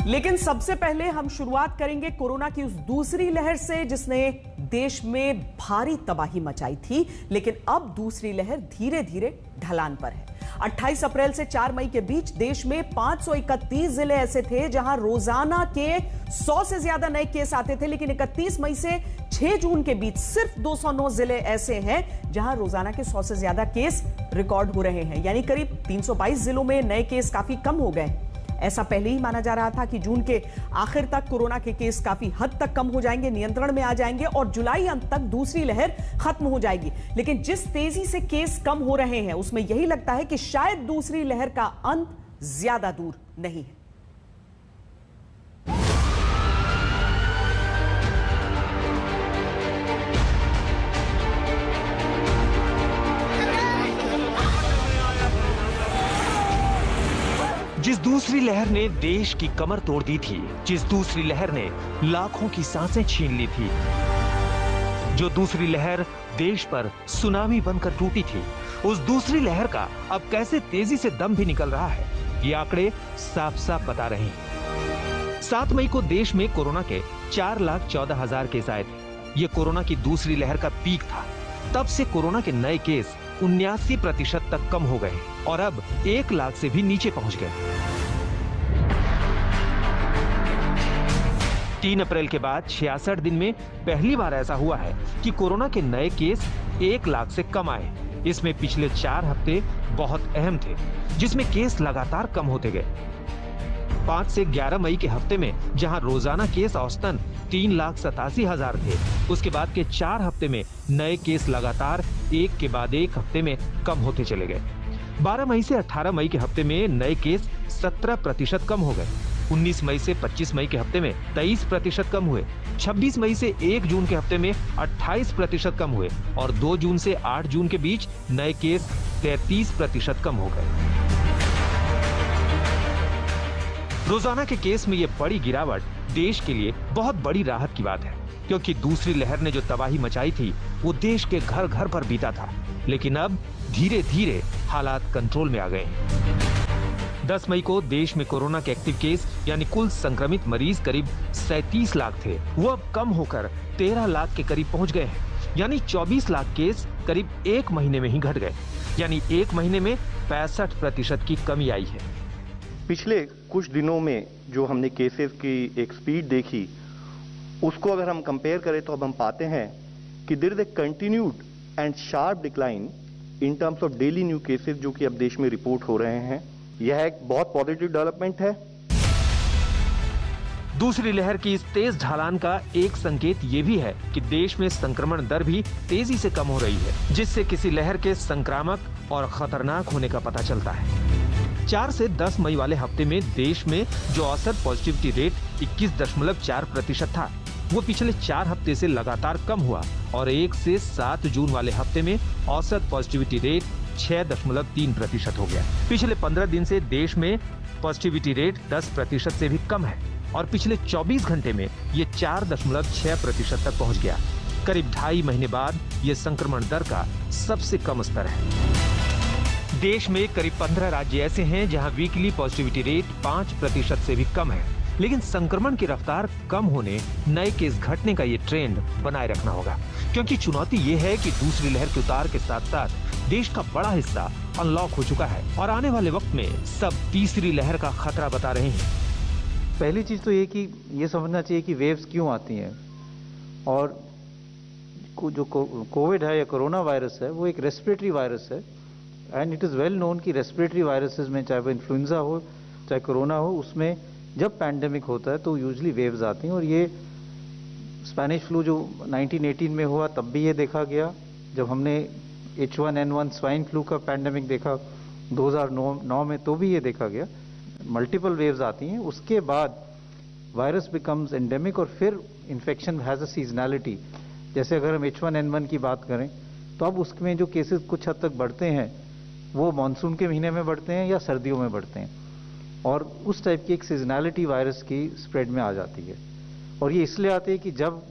लेकिन सबसे पहले हम शुरुआत करेंगे कोरोना की उस दूसरी लहर से जिसने देश में भारी तबाही मचाई थी, लेकिन अब दूसरी लहर धीरे धीरे ढलान पर है। 28 अप्रैल से 4 मई के बीच देश में 531 जिले ऐसे थे जहां रोजाना के 100 से ज्यादा नए केस आते थे, लेकिन 31 मई से 6 जून के बीच सिर्फ 209 जिले ऐसे हैं जहां रोजाना के 100 से ज्यादा केस रिकॉर्ड हो रहे हैं, यानी करीब 322 जिलों में नए केस काफी कम हो गए। ऐसा पहले ही माना जा रहा था कि जून के आखिर तक कोरोना के केस काफी हद तक कम हो जाएंगे, नियंत्रण में आ जाएंगे और जुलाई अंत तक दूसरी लहर खत्म हो जाएगी। लेकिन जिस तेजी से केस कम हो रहे हैं उसमें यही लगता है कि शायद दूसरी लहर का अंत ज्यादा दूर नहीं है। जिस दूसरी लहर ने देश की कमर तोड़ दी थी, जिस दूसरी लहर ने लाखों की सांसें छीन ली थी, जो दूसरी लहर देश पर सुनामी बनकर टूटी थी, उस दूसरी लहर का अब कैसे तेजी से दम भी निकल रहा है, ये आंकड़े साफ साफ बता रहे हैं। 7 मई को देश में कोरोना के 4,14,000 केस आए थे। ये कोरोना की दूसरी लहर का पीक था। तब से कोरोना के नए केस 79% तक कम हो गए और अब 1 लाख से भी नीचे पहुंच गए। 3 अप्रैल के बाद 66 दिन में पहली बार ऐसा हुआ है कि कोरोना के नए केस 1 लाख से कम आए। इसमें पिछले 4 हफ्ते बहुत अहम थे, जिसमें केस लगातार कम होते गए। 5 से 11 मई के हफ्ते में जहां रोजाना केस औसतन 3,87,000 थे, उसके बाद के 4 हफ्ते में नए केस लगातार एक के बाद एक हफ्ते में कम होते चले गए। 12 मई से 18 मई के हफ्ते में नए केस 17% कम हो गए। 19 मई से 25 मई के हफ्ते में 23% कम हुए। 26 मई से 1 जून के हफ्ते में 28% कम हुए और 2 जून से 8 जून के बीच नए केस 33% कम हो गए। रोजाना के केस में ये बड़ी गिरावट देश के लिए बहुत बड़ी राहत की बात है, क्योंकि दूसरी लहर ने जो तबाही मचाई थी वो देश के घर घर पर बीता था। लेकिन अब धीरे धीरे हालात कंट्रोल में आ गए हैं। 10 मई को देश में कोरोना के एक्टिव केस यानी कुल संक्रमित मरीज करीब 37 लाख थे। वो अब कम होकर 13 लाख के करीब पहुंच गए हैं, यानी 24 लाख केस करीब 1 महीने में ही घट गए, यानी 1 महीने में 65% की कमी आई है। पिछले कुछ दिनों में जो हमने केसेस की एक स्पीड देखी, उसको अगर हम कंपेयर करें तो अब हम पाते हैं कि there is a continued and sharp decline in terms of daily new cases जो कि अब देश में रिपोर्ट हो रहे हैं। यह एक बहुत पॉजिटिव डेवलपमेंट है। दूसरी लहर की इस तेज ढलान का एक संकेत ये भी है कि देश में संक्रमण दर भी तेजी से कम हो रही है, जिससे किसी लहर के संक्रामक और खतरनाक होने का पता चलता है। 4 से 10 मई वाले हफ्ते में देश में जो औसत पॉजिटिविटी रेट 21.4% था, वो पिछले 4 हफ्ते से लगातार कम हुआ और 1 से 7 जून वाले हफ्ते में औसत पॉजिटिविटी रेट 6.3% हो गया। पिछले 15 दिन से देश में पॉजिटिविटी रेट 10% से भी कम है और पिछले 24 घंटे में ये 4.6% तक पहुंच गया। करीब 2.5 महीने बाद ये संक्रमण दर का सबसे कम स्तर है। देश में करीब 15 राज्य ऐसे हैं जहां वीकली पॉजिटिविटी रेट 5% से भी कम है, लेकिन संक्रमण की रफ्तार कम होने, नए केस घटने का ये ट्रेंड बनाए रखना होगा, क्योंकि चुनौती ये है कि दूसरी लहर के उतार के साथ साथ देश का बड़ा हिस्सा अनलॉक हो चुका है और आने वाले वक्त में सब तीसरी लहर का खतरा बता रहे हैं। पहली चीज तो ये समझना चाहिए कि वेव्स क्यों आती हैं, और जो कोविड है या कोरोना वायरस है वो एक रेस्पिरेटरी वायरस है and it is well known कि रेस्पिरेटरी वायरसेस में, चाहे वो इन्फ्लुएंजा हो चाहे कोरोना हो, उसमें जब पैंडेमिक होता है तो यूजुअली वेव्स आती हैं। और ये स्पेनिश फ्लू जो 1918 में हुआ तब भी ये देखा गया, जब हमने H1N1 स्वाइन फ्लू का पैंडेमिक देखा 2009 में तो भी ये देखा गया। मल्टीपल वेव्स आती हैं, उसके बाद वायरस बिकम्स एंडेमिक और फिर इन्फेक्शन हैज़ अ सीजनैलिटी। जैसे अगर हम H1N1 की बात करें तो अब उसमें जो केसेस कुछ हद तक बढ़ते हैं वो मानसून के महीने में बढ़ते हैं या सर्दियों में बढ़ते हैं, और उस टाइप की एक सीजनैलिटी वायरस की स्प्रेड में आ जाती है। और ये इसलिए आती है कि जब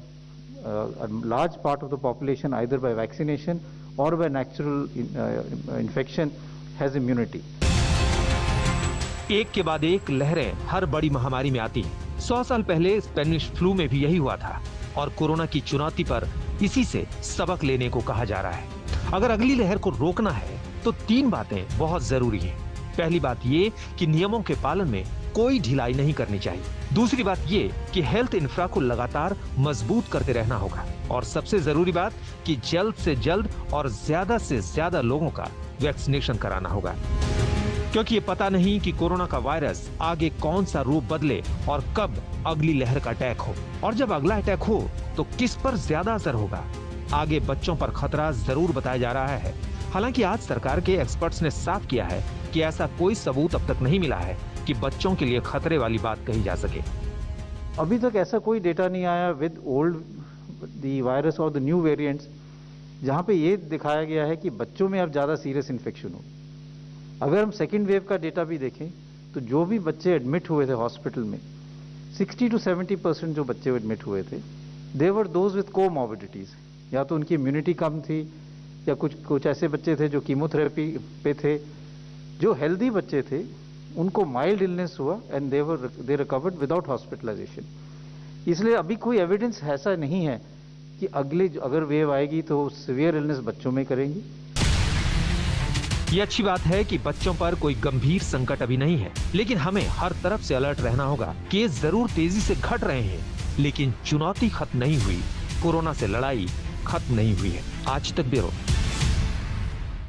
large part of the population either by vaccination और by natural infection has immunity. एक के बाद एक लहरें हर बड़ी महामारी में आती हैं। 100 साल पहले स्पेनिश फ्लू में भी यही हुआ था और कोरोना की चुनौती पर इसी से सबक लेने को कहा जा रहा है। अगर अगली लहर को रोकना है तो 3 बातें बहुत जरूरी हैं। पहली बात ये कि नियमों के पालन में कोई ढिलाई नहीं करनी चाहिए। दूसरी बात ये कि हेल्थ इंफ्रा को लगातार मजबूत करते रहना होगा और सबसे जरूरी बात कि जल्द से जल्द और ज्यादा से ज्यादा लोगों का वैक्सीनेशन कराना होगा, क्योंकि ये पता नहीं कि कोरोना का वायरस आगे कौन सा रूप बदले और कब अगली लहर का अटैक हो, और जब अगला अटैक हो तो किस पर ज्यादा असर होगा। आगे बच्चों पर खतरा जरूर बताया जा रहा है। हालांकि आज सरकार के एक्सपर्ट्स ने साफ किया है कि ऐसा कोई सबूत अब तक नहीं मिला है कि बच्चों के लिए खतरे वाली बात कही जा सके। अभी तक ऐसा कोई डेटा नहीं आया विद ओल्ड द वायरस और द न्यू वेरिएंट्स जहां पे ये दिखाया गया है कि बच्चों में अब ज्यादा सीरियस इन्फेक्शन हो। अगर हम सेकेंड वेव का डेटा भी देखें तो जो भी बच्चे एडमिट हुए थे हॉस्पिटल में 60 to 70% जो बच्चे एडमिट हुए थे दे वर दोज विद कोमॉर्बिडिटीज, या तो उनकी इम्यूनिटी कम थी या कुछ ऐसे बच्चे थे जो कीमोथेरेपी पे थे। जो हेल्दी बच्चे थे उनको माइल्ड इलनेस हुआ and they recovered without hospitalisation. इसलिए अभी कोई एविडेंस ऐसा नहीं है कि अगर वेव आएगी तो सीवियर इलनेस बच्चों में करेंगी। ये अच्छी बात है कि बच्चों पर कोई गंभीर संकट अभी नहीं है, लेकिन हमें हर तरफ से अलर्ट रहना होगा। केस जरूर तेजी से घट रहे हैं, लेकिन चुनौती खत्म नहीं हुई, कोरोना से लड़ाई खत्म नहीं हुई है। आज तक ब्यूरो।